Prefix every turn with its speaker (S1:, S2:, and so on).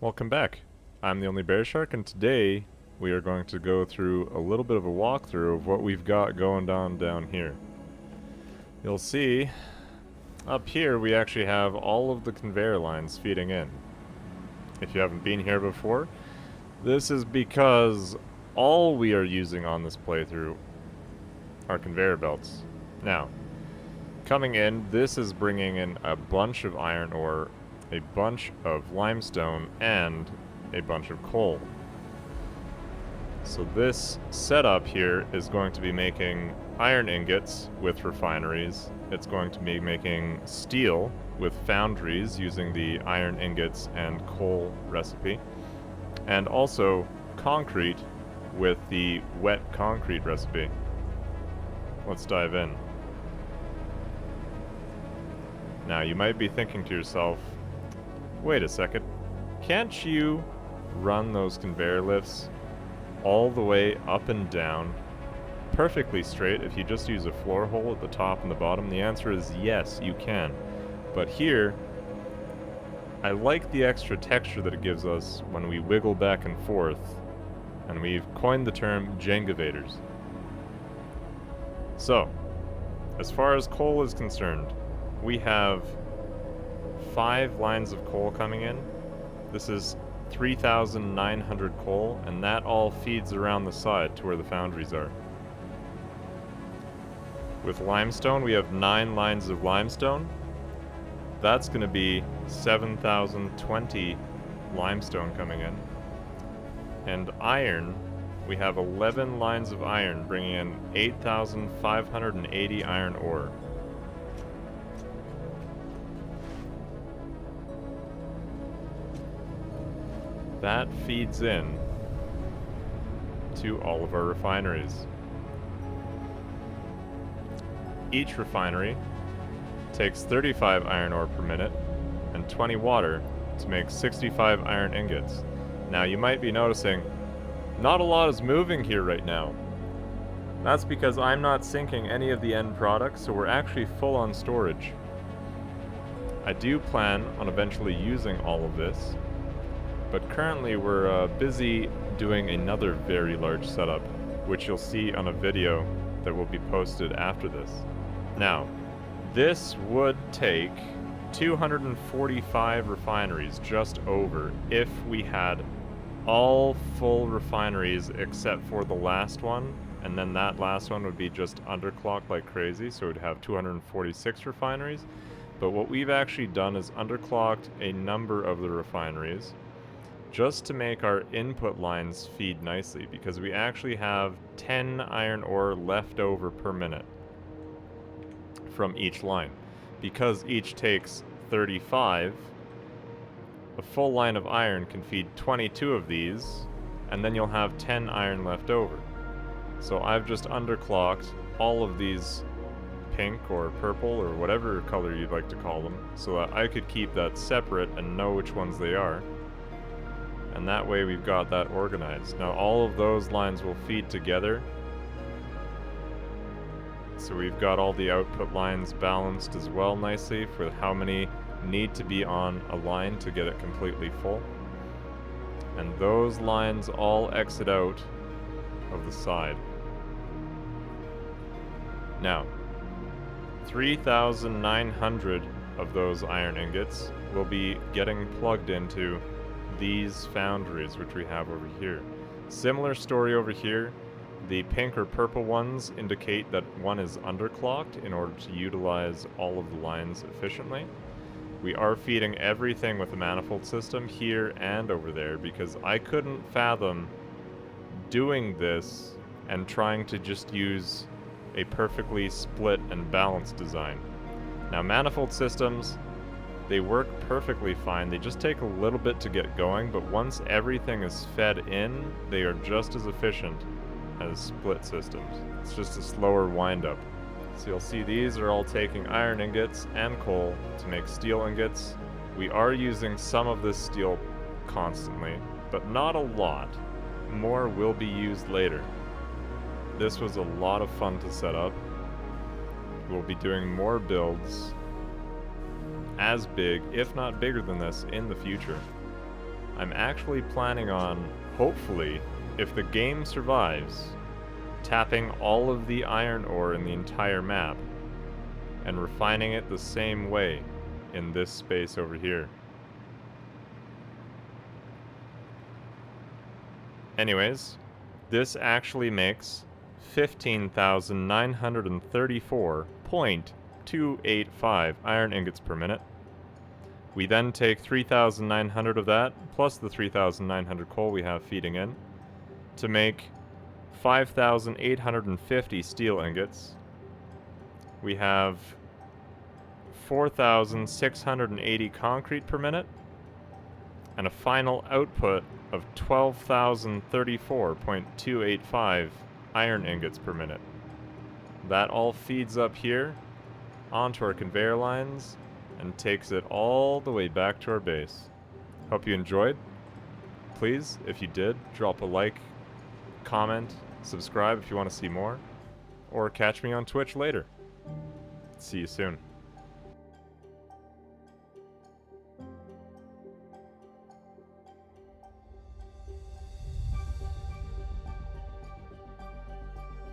S1: Welcome back. I'm TheOnlyBearshark, and today we are going to go through a little bit of a walkthrough of what we've got going on down here. You'll see up here we actually have all of the conveyor lines feeding in. If you haven't been here before, this is because all we are using on this playthrough are conveyor belts. Now, coming in, this is bringing in a bunch of iron ore, a bunch of limestone, and a bunch of coal. So this setup here is going to be making iron ingots with refineries. It's going to be making steel with foundries using the iron ingots and coal recipe. And also concrete with the wet concrete recipe. Let's dive in. Now you might be thinking to yourself, wait a second, can't you run those conveyor lifts all the way up and down perfectly straight if you just use a floor hole at the top and the bottom? The answer is yes, you can. But here, I like the extra texture that it gives us when we wiggle back and forth, and we've coined the term Jengavators. So, as far as coal is concerned, we have 5 lines of coal coming in. This is 3,900 coal, and that all feeds around the side to where the foundries are. With limestone, we have 9 lines of limestone. That's going to be 7,020 limestone coming in. And iron, we have 11 lines of iron, bringing in 8,580 iron ore. That feeds in to all of our refineries. Each refinery takes 35 iron ore per minute and 20 water to make 65 iron ingots. Now you might be noticing, not a lot is moving here right now. That's because I'm not sinking any of the end products, so we're actually full on storage. I do plan on eventually using all of this, but currently we're busy doing another very large setup, which you'll see on a video that will be posted after this. Now, this would take 245 refineries just over if we had all full refineries except for the last one, and then that last one would be just underclocked like crazy, so it would have 246 refineries. But what we've actually done is underclocked a number of the refineries just to make our input lines feed nicely, because we actually have 10 iron ore left over per minute from each line. Because each takes 35, a full line of iron can feed 22 of these, and then you'll have 10 iron left over. So I've just underclocked all of these pink or purple or whatever color you'd like to call them, so that I could keep that separate and know which ones they are. And that way we've got that organized. Now all of those lines will feed together. So we've got all the output lines balanced as well nicely for how many need to be on a line to get it completely full. And those lines all exit out of the side. Now, 3,900 of those iron ingots will be getting plugged into these foundries, which we have over here. Similar story over here. The pink or purple ones indicate that one is underclocked in order to utilize all of the lines efficiently. We are feeding everything with a manifold system here and over there, because I couldn't fathom doing this and trying to just use a perfectly split and balanced design. Now, manifold systems, they work perfectly fine. They just take a little bit to get going, but once everything is fed in, they are just as efficient as split systems. It's just a slower wind-up. So you'll see these are all taking iron ingots and coal to make steel ingots. We are using some of this steel constantly, but not a lot. More will be used later. This was a lot of fun to set up. We'll be doing more builds as big, if not bigger than this, in the future. I'm actually planning on, hopefully, if the game survives, tapping all of the iron ore in the entire map and refining it the same way in this space over here. Anyways, this actually makes 15,934.285 iron ingots per minute. We then take 3,900 of that, plus the 3,900 coal we have feeding in, to make 5,850 steel ingots. We have 4,680 concrete per minute, and a final output of 12,034.285 iron ingots per minute. That all feeds up here onto our conveyor lines and takes it all the way back to our base. Hope you enjoyed. Please, if you did, drop a like, comment, subscribe if you want to see more, or catch me on Twitch later. See you soon.